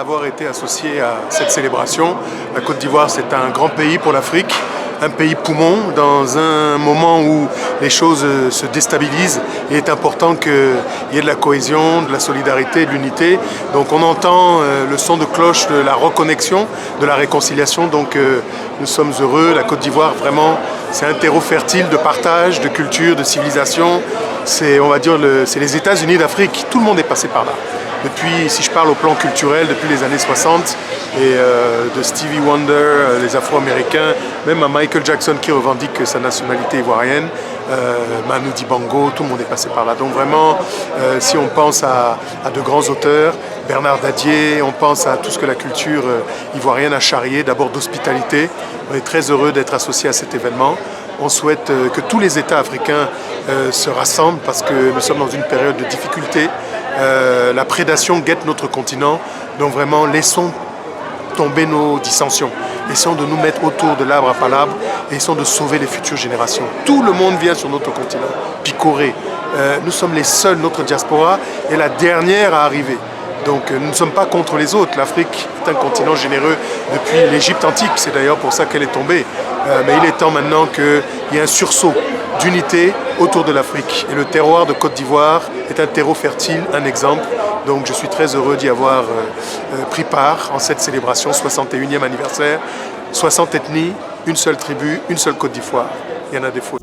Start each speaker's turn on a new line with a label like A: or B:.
A: d'avoir été associé à cette célébration. La Côte d'Ivoire, c'est un grand pays pour l'Afrique, un pays poumon dans un moment où les choses se déstabilisent. Il est important qu'il y ait de la cohésion, de la solidarité, de l'unité. Donc on entend le son de cloche de la reconnexion, de la réconciliation. Donc nous sommes heureux. La Côte d'Ivoire, vraiment, c'est un terreau fertile de partage, de culture, de civilisation. C'est, on va dire, c'est les États-Unis d'Afrique. Tout le monde est passé par là. Depuis, si je parle au plan culturel, depuis les années 60, et de Stevie Wonder, les Afro-Américains, même à Michael Jackson qui revendique sa nationalité ivoirienne, Manu Dibango, tout le monde est passé par là. Donc vraiment, si on pense à de grands auteurs, Bernard Dadier, on pense à tout ce que la culture ivoirienne a charrié, d'abord d'hospitalité. On est très heureux d'être associé à cet événement. On souhaite que tous les États africains se rassemblent parce que nous sommes dans une période de difficulté. La prédation guette notre continent, donc vraiment laissons tomber nos dissensions. Essayons de nous mettre autour de l'arbre à palabres et essayons de sauver les futures générations. Tout le monde vient sur notre continent, picorer. Nous sommes les seuls, notre diaspora est la dernière à arriver. Donc nous ne sommes pas contre les autres. L'Afrique est un continent généreux depuis l'Égypte antique, c'est d'ailleurs pour ça qu'elle est tombée. Mais il est temps maintenant qu'il y ait un sursaut d'unité autour de l'Afrique. Et le terroir de Côte d'Ivoire est un terreau fertile, un exemple. Donc je suis très heureux d'y avoir pris part en cette célébration, 61e anniversaire. 60 ethnies, une seule tribu, une seule Côte d'Ivoire. Il y en a des fautes.